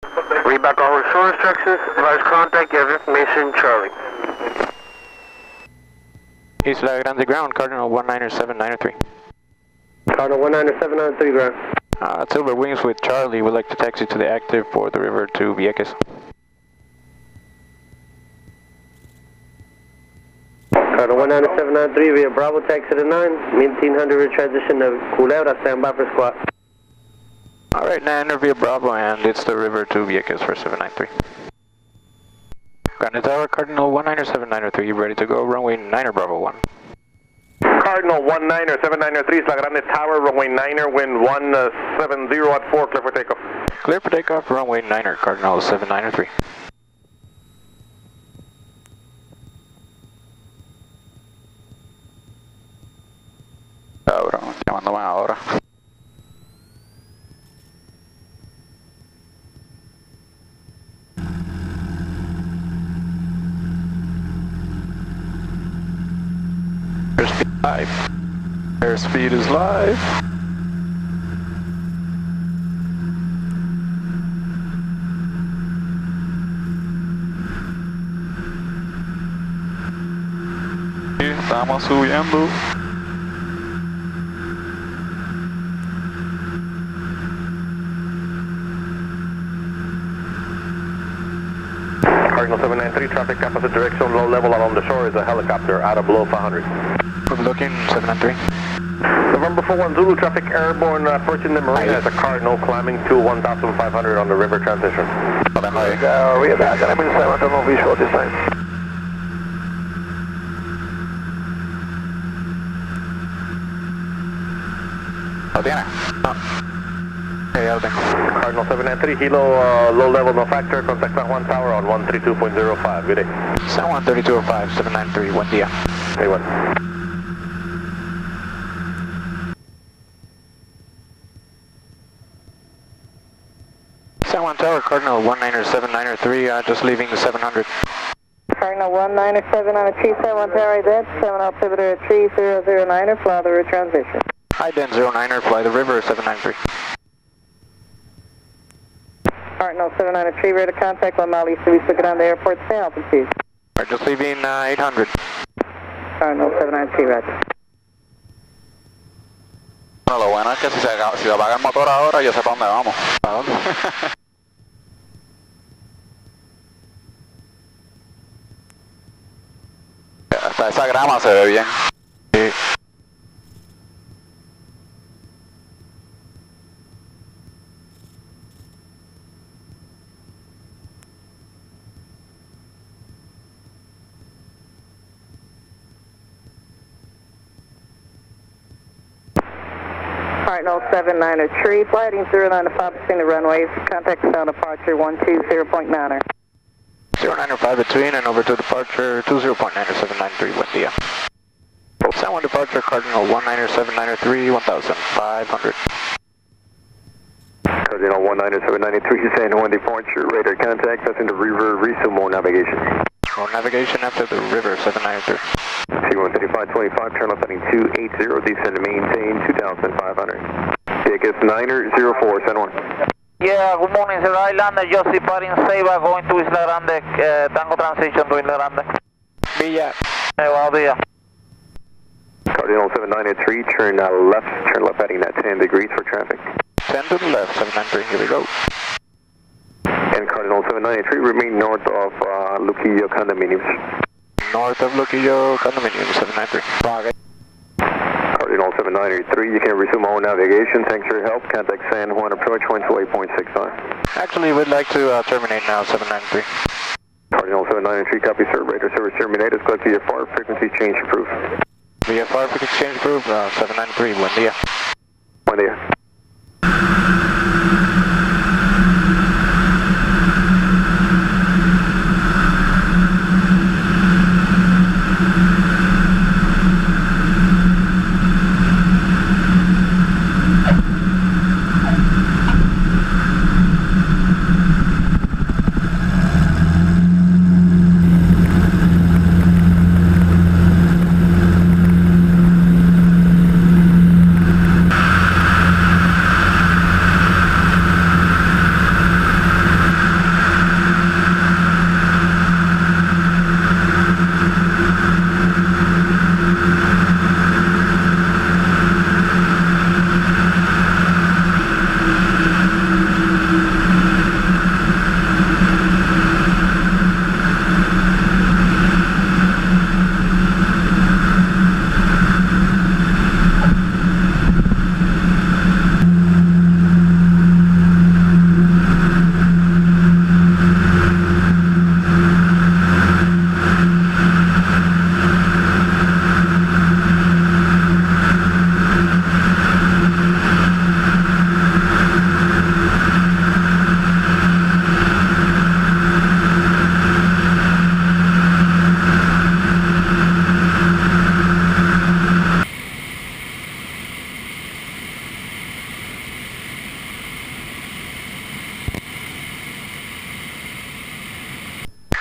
Read back all shore instructions. Advise contact. You have information, Charlie. Isla Grande ground, Cardinal 19793. Cardinal 19793 ground. Silver Wings with Charlie, would like to taxi to the active for the river to Vieques. Cardinal 19793 via Bravo, taxi to 9, 1800 transition to Culebra, stand by for squat. Alright, Niner via Bravo, and it's the river to Vieques for 793. Grande Tower, Cardinal 19793, ready to go, runway 9er Bravo 1. Cardinal 19793, Isla Grande Tower, runway 9er, wind 170 at 4, clear for takeoff. Clear for takeoff, runway 9er, Cardinal 793. Cabrón, llamándome ahora. Airspeed live. Airspeed is live. Estamos subiendo. Cardinal 793, traffic opposite direction, low level along the shore is a helicopter out of below 500. Overlooking 793. November 41 Zulu, traffic airborne approaching the marina as a Cardinal climbing to 1,500 on the river transition. We are back, I'm in 7, no visual this time. ¿Lo tiene? No. Okay, ya lo tengo. Cardinal 793, Hilo, low level, no factor, contact San Juan Tower on 132.05, good day. San Juan 3205, 793, buen día. Hey, one. San Juan Tower, Cardinal 19793, just leaving the 700. Cardinal 19793, San Juan Tower, dead, 7 altimeter 3009er, fly the route transition. Hi, Den 09er, fly the river 793. Cardinal 793, ready to contact 1 mile east of Isla Grande Airport, stay altitude. We're just leaving 800. Cardinal 793, roger. Bueno, lo bueno es que si se apaga el motor ahora, yo sé para dónde vamos. ¿A dónde? Hasta esa grama se ve bien. Sí. Cardinal 793, flighting 095 between the runways, contact sound departure 120.9er. 095 between and over to departure 20.9793, buen día. San Juan departure, Cardinal 19793, 1500. Cardinal 19793, San Juan departure, radar contact, passing the river, resume more navigation. More navigation after the river 793. C13525, turn left heading 280, descend to maintain 2,500. Vieques 904, San Juan. Yeah, good morning, sir. Island, just departing Ceiba, going to Isla Grande, Tango transition to Isla Grande. Villa. Buenos días. Cardinal 793, turn left heading at 10 degrees for traffic. 10 to the left, 793, here we go. And Cardinal 793, remain north of Luquillo condominiums. North of Luquillo, condominium 793. Roger. Cardinal 793, you can resume all navigation. Thanks for your help. Contact San Juan approach 128.69. Actually, we'd like to terminate now, 793. Cardinal 793, copy sir. Radar service terminated. Collect VFR, frequency change approved. VFR for exchange approved, 793, buen día. Buen día.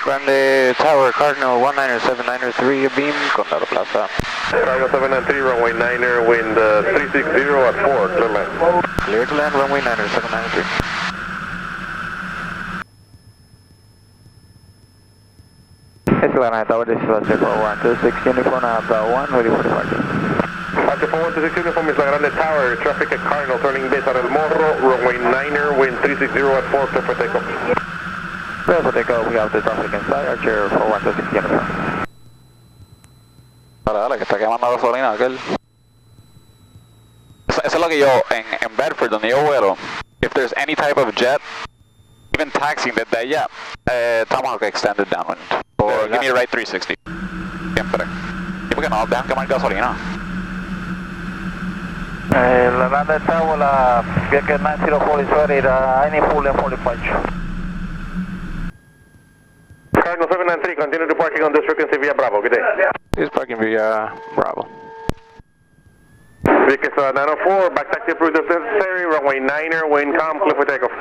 Grande Tower, Cardinal 19793, beam, Condado Plaza. Cardinal 793, runway 9er, wind 360 at 4, clear land. Clear to land, runway 9er, 793. Isla Grande Tower, this is Roger 4126 uniform, Bravo 1, ready for departure. Roger 4126 uniform, Isla Grande Tower, traffic at Cardinal, turning base at El Morro, runway 9er, wind 360 at 4, clear for takeoff. Clear for takeoff, we have the traffic inside, Archer 4126 uniform. Dale, que está quemando gasolina aquel. Eso es lo que yo, en Bedford, donde yo vuelo, if there's any type of jet, even taxiing desde allá, Tomahawk extended downwind. Or give me a right 360. Siempre. ¿Y por qué no dejan quemar gasolina? La Grande Tower, la Vieques 904 is ready, any full and full departure. Cardinal 793, continue departing on this frequency via Bravo, good day. He's parking via Bravo. Vieques 904, back taxi approved as necessary, runway 9er, wind calm, clear for takeoff.